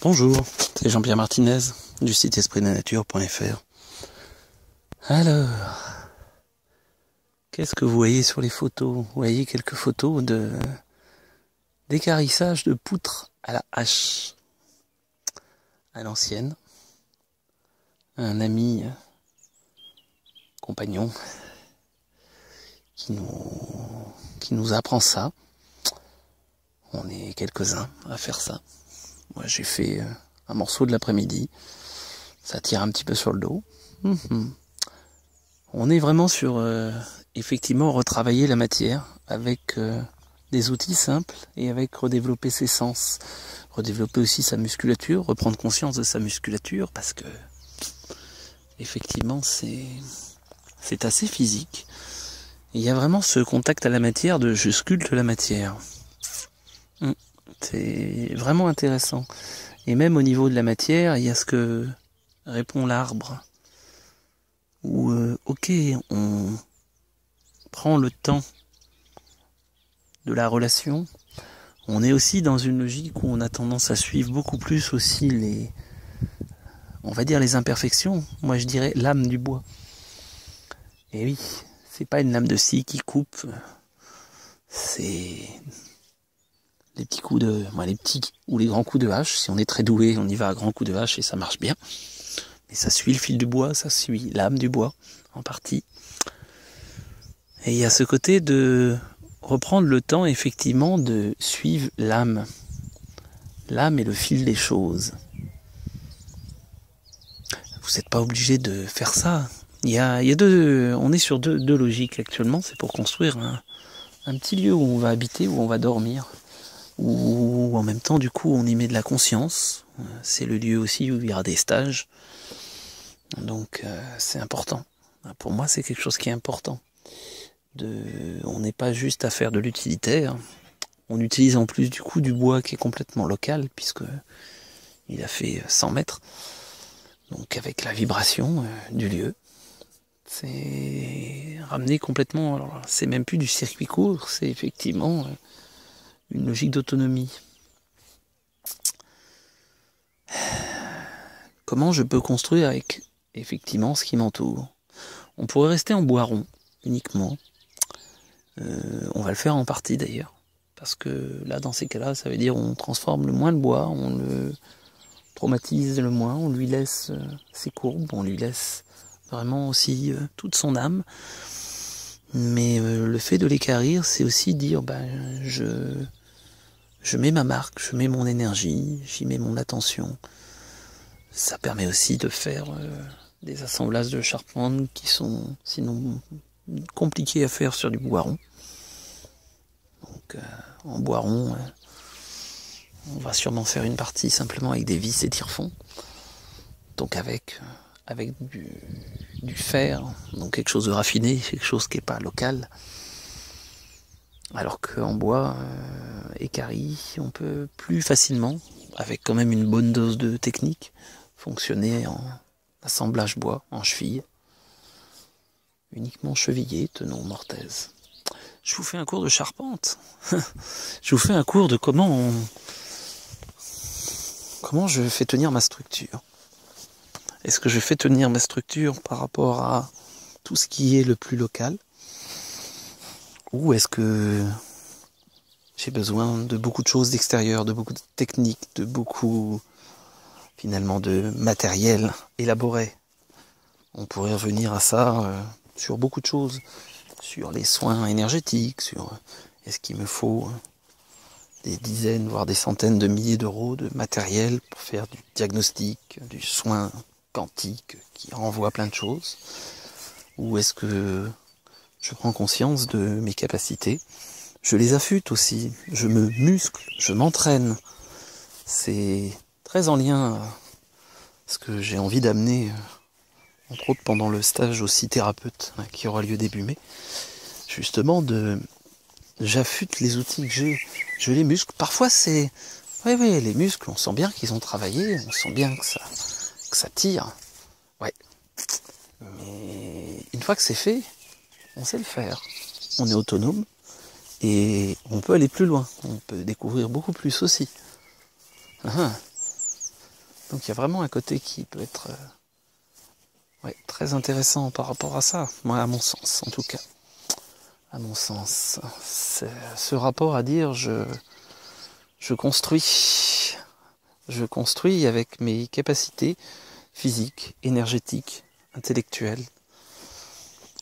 Bonjour, c'est Jean-Pierre Martinez du site espritdelanature.fr. Alors, qu'est-ce que vous voyez sur les photos? Vous voyez quelques photos d'équarrissage de poutres à la hache, à l'ancienne. Un ami, compagnon, qui nous apprend ça. On est quelques-uns à faire ça. Moi j'ai fait un morceau de l'après-midi. Ça tire un petit peu sur le dos. On est vraiment sur, effectivement, retravailler la matière avec des outils simples et avec redévelopper ses sens. Redévelopper aussi sa musculature, reprendre conscience de sa musculature parce que, effectivement, c'est assez physique. Et il y a vraiment ce contact à la matière de je sculpte la matière. C'est vraiment intéressant. Et même au niveau de la matière, il y a ce que répond l'arbre. Où, ok, on prend le temps de la relation. On est aussi dans une logique où on a tendance à suivre beaucoup plus aussi on va dire les imperfections. Moi je dirais l'âme du bois. Et oui, c'est pas une lame de scie qui coupe. C'est les petits coups les petits ou les grands coups de hache. Si on est très doué, on y va à grands coups de hache et ça marche bien. Mais ça suit le fil du bois, ça suit l'âme du bois, en partie. Et il y a ce côté de reprendre le temps, effectivement, de suivre l'âme. L'âme est le fil des choses. Vous n'êtes pas obligé de faire ça. On est sur deux logiques actuellement. C'est pour construire un petit lieu où on va habiter, où on va dormir. Où en même temps, du coup, on y met de la conscience. C'est le lieu aussi où il y aura des stages. Donc c'est important. Pour moi, c'est quelque chose qui est important. On n'est pas juste à faire de l'utilitaire. On utilise en plus du coup du bois qui est complètement local, puisque il a fait 100 mètres. Donc avec la vibration du lieu, c'est ramené complètement. Alors, c'est même plus du circuit court, c'est effectivement une logique d'autonomie. Comment je peux construire avec effectivement ce qui m'entoure? On pourrait rester en bois rond uniquement. On va le faire en partie d'ailleurs. Parce que là, dans ces cas-là, ça veut dire on transforme le moins le bois, on le traumatise le moins, on lui laisse ses courbes, on lui laisse vraiment aussi toute son âme. Mais le fait de l'équarrir, c'est aussi dire je mets ma marque, je mets mon énergie, j'y mets mon attention. Ça permet aussi de faire des assemblages de charpente qui sont sinon compliqués à faire sur du bois rond. Donc en bois rond, on va sûrement faire une partie simplement avec des vis et tire-fonds. Donc avec du fer, donc quelque chose de raffiné, quelque chose qui n'est pas local. Alors qu'en bois équarri, on peut plus facilement, avec quand même une bonne dose de technique, fonctionner en assemblage bois, en cheville. Uniquement chevillé, tenons mortaise. Je vous fais un cours de charpente. Je vous fais un cours de comment je fais tenir ma structure. Est-ce que je fais tenir ma structure par rapport à tout ce qui est le plus local? Ou est-ce que j'ai besoin de beaucoup de choses d'extérieur, de beaucoup de techniques, de beaucoup, finalement, de matériel élaboré? On pourrait revenir à ça sur beaucoup de choses. Sur les soins énergétiques, sur est-ce qu'il me faut des dizaines, voire des centaines de milliers d'euros de matériel pour faire du diagnostic, du soin quantique qui renvoie à plein de choses? Ou est-ce que je prends conscience de mes capacités? Je les affûte aussi, je me muscle, je m'entraîne. C'est très en lien à ce que j'ai envie d'amener entre autres pendant le stage aussi thérapeute qui aura lieu début mai, justement j'affûte les outils que j'ai, je les muscle. Parfois c'est, oui, les muscles, on sent bien qu'ils ont travaillé, on sent bien que ça tire, ouais. Mais une fois que c'est fait, on sait le faire, on est autonome et on peut aller plus loin, on peut découvrir beaucoup plus aussi. Donc il y a vraiment un côté qui peut être très intéressant par rapport à ça, moi à mon sens en tout cas. À mon sens, c'est ce rapport à dire je construis avec mes capacités physiques, énergétiques, intellectuelles,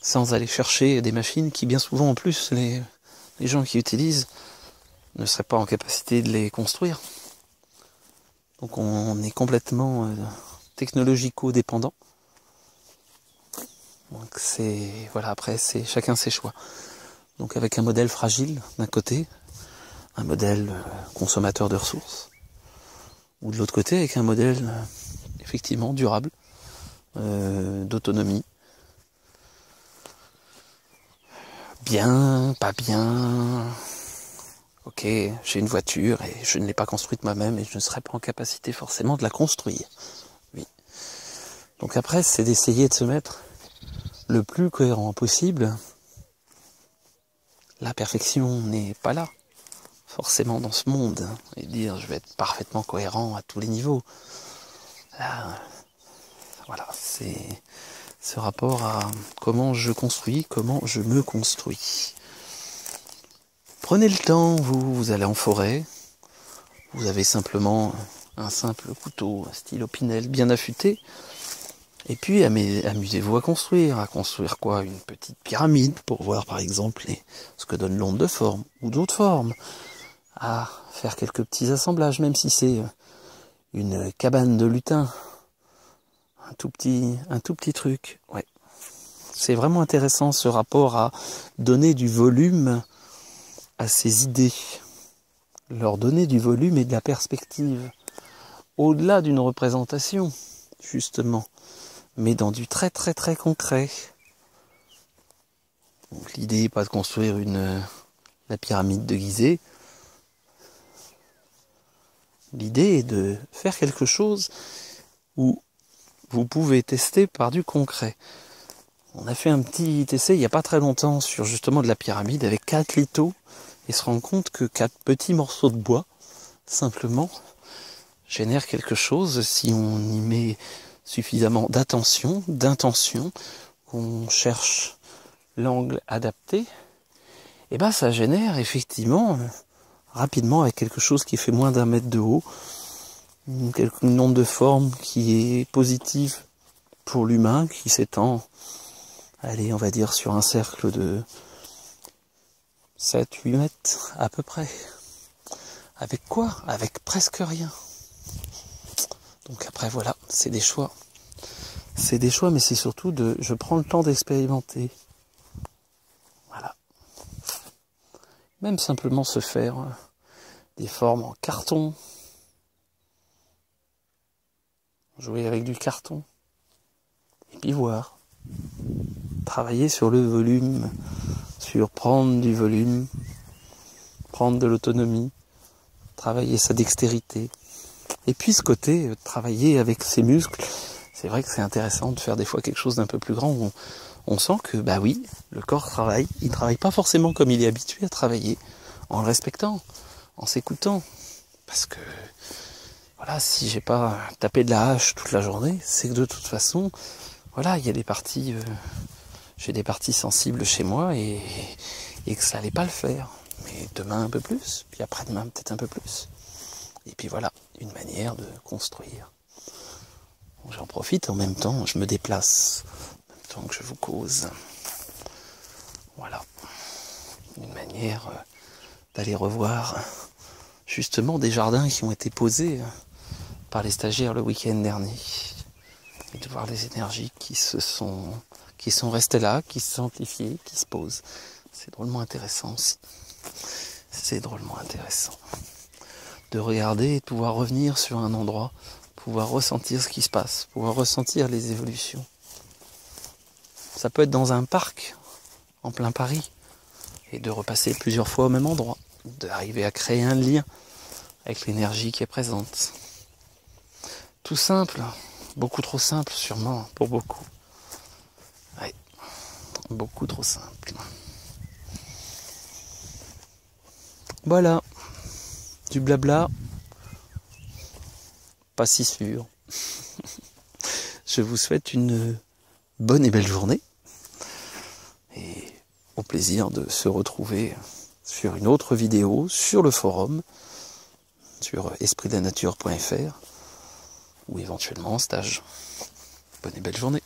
sans aller chercher des machines qui bien souvent en plus les gens qui utilisent ne seraient pas en capacité de les construire. Donc on est complètement technologico-dépendant. Donc voilà, après c'est chacun ses choix. Donc avec un modèle fragile d'un côté, un modèle consommateur de ressources, ou de l'autre côté avec un modèle effectivement durable, d'autonomie. Bien, pas bien. Ok, j'ai une voiture et je ne l'ai pas construite moi-même et je ne serai pas en capacité forcément de la construire. Oui. Donc après, c'est d'essayer de se mettre le plus cohérent possible. La perfection n'est pas là, forcément dans ce monde. Et dire je vais être parfaitement cohérent à tous les niveaux. Là, voilà, c'est ce rapport à comment je construis, comment je me construis. Prenez le temps, vous allez en forêt, vous avez simplement un simple couteau, un stylo Pinel bien affûté, et puis amusez-vous à construire quoi? Une petite pyramide pour voir par exemple ce que donne l'onde de forme, ou d'autres formes, à faire quelques petits assemblages, même si c'est une cabane de lutin, un tout petit truc, ouais. C'est vraiment intéressant ce rapport à donner du volume à ces idées, leur donner du volume et de la perspective, au-delà d'une représentation, justement, mais dans du très très très concret. Donc l'idée n'est pas de construire la pyramide de Gizeh, l'idée est de faire quelque chose où vous pouvez tester par du concret. On a fait un petit essai il n'y a pas très longtemps sur justement de la pyramide avec 4 lithots et se rend compte que 4 petits morceaux de bois, simplement, génèrent quelque chose si on y met suffisamment d'attention, d'intention, qu'on cherche l'angle adapté, et ben ça génère effectivement rapidement avec quelque chose qui fait moins d'1 mètre de haut, une onde de forme qui est positive pour l'humain, qui s'étend, allez, on va dire sur un cercle de 7-8 mètres à peu près. Avec quoi? Avec presque rien. Donc après voilà, c'est des choix. C'est des choix, mais c'est surtout je prends le temps d'expérimenter. Voilà. Même simplement se faire des formes en carton. Jouer avec du carton. Et puis voir. Travailler sur le volume, sur prendre du volume, prendre de l'autonomie, travailler sa dextérité. Et puis ce côté, travailler avec ses muscles, c'est vrai que c'est intéressant de faire des fois quelque chose d'un peu plus grand où on sent que, bah oui, le corps travaille, il travaille pas forcément comme il est habitué à travailler, en le respectant, en s'écoutant. Parce que, voilà, si j'ai pas tapé de la hache toute la journée, c'est que de toute façon, voilà, il y a des parties, j'ai des parties sensibles chez moi et que ça allait pas le faire. Mais demain un peu plus, puis après-demain peut-être un peu plus. Et puis voilà, une manière de construire. J'en profite en même temps, je me déplace, en même temps que je vous cause. Voilà, une manière d'aller revoir justement des jardins qui ont été posés par les stagiaires le week-end dernier. Et de voir les énergies qui sont restées là, qui se sont amplifiées, qui se posent. C'est drôlement intéressant aussi. C'est drôlement intéressant. De regarder et de pouvoir revenir sur un endroit, pouvoir ressentir ce qui se passe, pouvoir ressentir les évolutions. Ça peut être dans un parc, en plein Paris, et de repasser plusieurs fois au même endroit, d'arriver à créer un lien avec l'énergie qui est présente. Tout simple, beaucoup trop simple sûrement pour beaucoup. Ouais, beaucoup trop simple. Voilà, du blabla, pas si sûr. Je vous souhaite une bonne et belle journée. Et au plaisir de se retrouver sur une autre vidéo, sur le forum, sur espritdanature.fr ou éventuellement en stage. Bonne et belle journée.